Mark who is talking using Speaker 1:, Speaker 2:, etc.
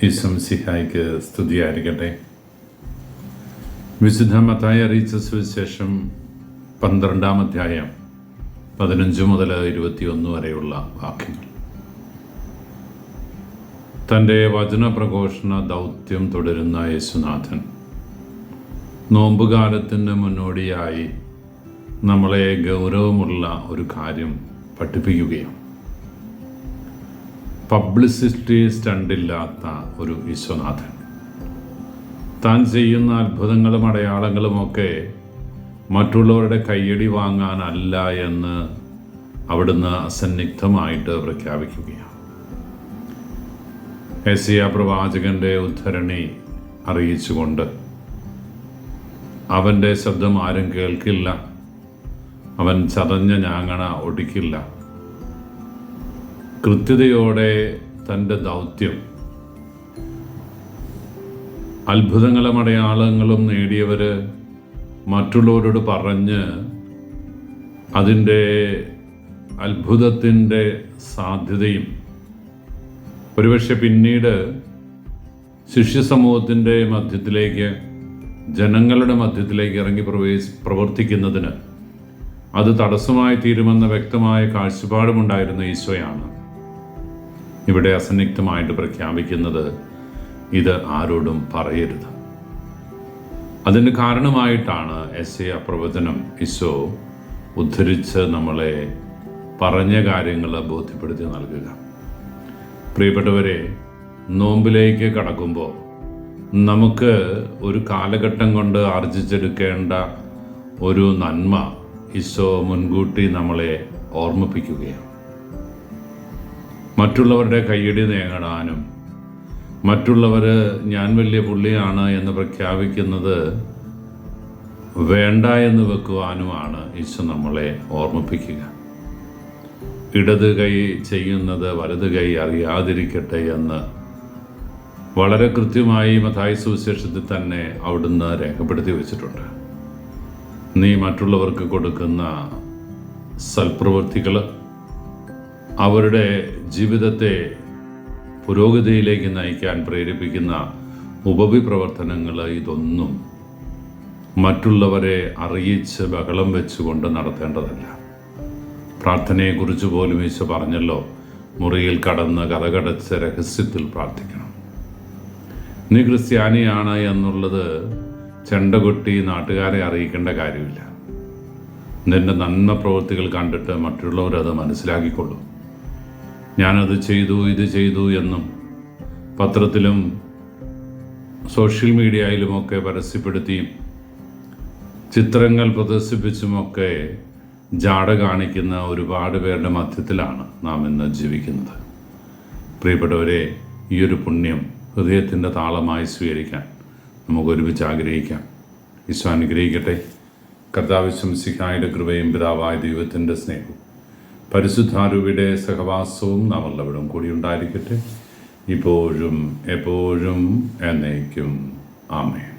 Speaker 1: ഈശോമിശിഹായ്ക്ക് സ്തുതിയായിരിക്കട്ടെ. വിശുദ്ധ മത്തായി അറിയിച്ച സുവിശേഷം 12-ാം അധ്യായം 15 മുതൽ 21 വരെയുള്ള വാക്യങ്ങൾ. തൻ്റെ വചനപ്രഘോഷണ ദൗത്യം തുടരുന്ന യേശുനാഥൻ നോമ്പുകാലത്തിന് മുന്നോടിയായി നമ്മളെ ഗൗരവമുള്ള ഒരു കാര്യം പഠിപ്പിക്കുകയാണ്. പബ്ലിസിറ്റി സ്റ്റണ്ടില്ലാത്ത ഒരു ഈശോനാഥൻ താൻ ചെയ്യുന്ന അത്ഭുതങ്ങളും അടയാളങ്ങളുമൊക്കെ മറ്റുള്ളവരുടെ കയ്യടി വാങ്ങാനല്ല എന്ന് അവിടുന്ന് അസന്നിഗ്ധമായിട്ട് പ്രഖ്യാപിക്കുകയാണ്. യെശയ്യാ പ്രവാചകന്റെ ഉദ്ധരണി അറിയിച്ചുകൊണ്ട് അവൻ്റെ ശബ്ദം ആരും കേൾക്കില്ല, അവൻ ചതഞ്ഞ ഞാങ്ങണ ഒടിക്കില്ല. കൃത്യതയോടെ തൻ്റെ ദൗത്യം അത്ഭുതങ്ങളും അടയാളങ്ങളും നേടിയവർ മറ്റുള്ളവരോട് പറഞ്ഞ് അതിൻ്റെ അത്ഭുതത്തിൻ്റെ സാധ്യതയും ഒരുപക്ഷെ പിന്നീട് ശിഷ്യസമൂഹത്തിൻ്റെ മധ്യത്തിലേക്ക്, ജനങ്ങളുടെ മധ്യത്തിലേക്ക് ഇറങ്ങി പ്രവർത്തിക്കുന്നതിന് അത് തടസ്സമായി തീരുമെന്ന വ്യക്തമായ കാഴ്ചപ്പാടുമുണ്ടായിരുന്ന ഈശോയാണ് ഇവിടെ അസന്നിഗ്ധമായിട്ട് പ്രഖ്യാപിക്കുന്നത്, ഇത് ആരോടും പറയരുത്. അതിന് കാരണമായിട്ടാണ് യെശയ്യാ പ്രവചനം ഈശോ ഉദ്ധരിച്ച് നമ്മളെ പറഞ്ഞ കാര്യങ്ങൾ ബോധ്യപ്പെടുത്തി നൽകുക. പ്രിയപ്പെട്ടവരെ, നോമ്പിലേക്ക് കടക്കുമ്പോൾ നമുക്ക് ഒരു കാലഘട്ടം കൊണ്ട് ആർജിച്ചെടുക്കേണ്ട ഒരു നന്മ ഈശോ മുൻകൂട്ടി നമ്മളെ ഓർമ്മിപ്പിക്കുകയാണ്. മറ്റുള്ളവരുടെ കയ്യടി നേടാനും മറ്റുള്ളവർ ഞാൻ വലിയ പുള്ളിയാണ് എന്ന് പ്രഖ്യാപിക്കുന്നത് വേണ്ട എന്ന് വെക്കുവാനുമാണ് ഈശോ നമ്മളെ ഓർമ്മിപ്പിക്കുക. ഇടത് കൈ ചെയ്യുന്നത് വലത് കൈ അറിയാതിരിക്കട്ടെ എന്ന് വളരെ കൃത്യമായി മത്തായി സുവിശേഷത്തിൽ തന്നെ അവിടുന്ന് രേഖപ്പെടുത്തി വെച്ചിട്ടുണ്ട്. നീ മറ്റുള്ളവർക്ക് കൊടുക്കുന്ന സൽപ്രവൃത്തികൾ അവരുടെ ജീവിതത്തെ പുരോഗതിയിലേക്ക് നയിക്കാൻ പ്രേരിപ്പിക്കുന്ന ഉപവിപ്രവർത്തനങ്ങൾ, ഇതൊന്നും മറ്റുള്ളവരെ അറിയിച്ച് ബഹളം വെച്ചുകൊണ്ട് നടത്തേണ്ടതല്ല. പ്രാർത്ഥനയെക്കുറിച്ച് പോലും ഈശോ പറഞ്ഞല്ലോ, മുറിയിൽ കടന്ന് കതകടച്ച് രഹസ്യത്തിൽ പ്രാർത്ഥിക്കണം. നീ ക്രിസ്ത്യാനിയാണ് എന്നുള്ളത് ചെണ്ടകൊട്ടി നാട്ടുകാരെ അറിയിക്കേണ്ട കാര്യമില്ല. നിന്റെ നന്മ പ്രവൃത്തികൾ കണ്ടിട്ട് മറ്റുള്ളവരത് മനസ്സിലാക്കിക്കൊള്ളും. ഞാനത് ചെയ്തു, ഇത് ചെയ്തു എന്നും പത്രത്തിലും സോഷ്യൽ മീഡിയയിലുമൊക്കെ പരസ്യപ്പെടുത്തിയും ചിത്രങ്ങൾ പ്രദർശിപ്പിച്ചുമൊക്കെ ജാട കാണിക്കുന്ന ഒരുപാട് പേരുടെ മധ്യത്തിലാണ് നാം ഇന്ന് ജീവിക്കുന്നത്. പ്രിയപ്പെട്ടവരെ, ഈ ഒരു പുണ്യം ഹൃദയത്തിൻ്റെ താളമായി സ്വീകരിക്കാൻ നമുക്കൊരുമിച്ച് ആഗ്രഹിക്കാം. ഈശോ അനുഗ്രഹിക്കട്ടെ. കർത്താവ് ശംസിഹായുടെ കൃപയും പിതാവായ ദൈവത്തിൻ്റെ സ്നേഹവും പരിശുദ്ധാരൂപിയുടെ സഹവാസവും നാമെല്ലാവരും കൂടി ഉണ്ടായിരിക്കട്ടെ, ഇപ്പോഴും എപ്പോഴും എന്നേക്കും. ആമേൻ.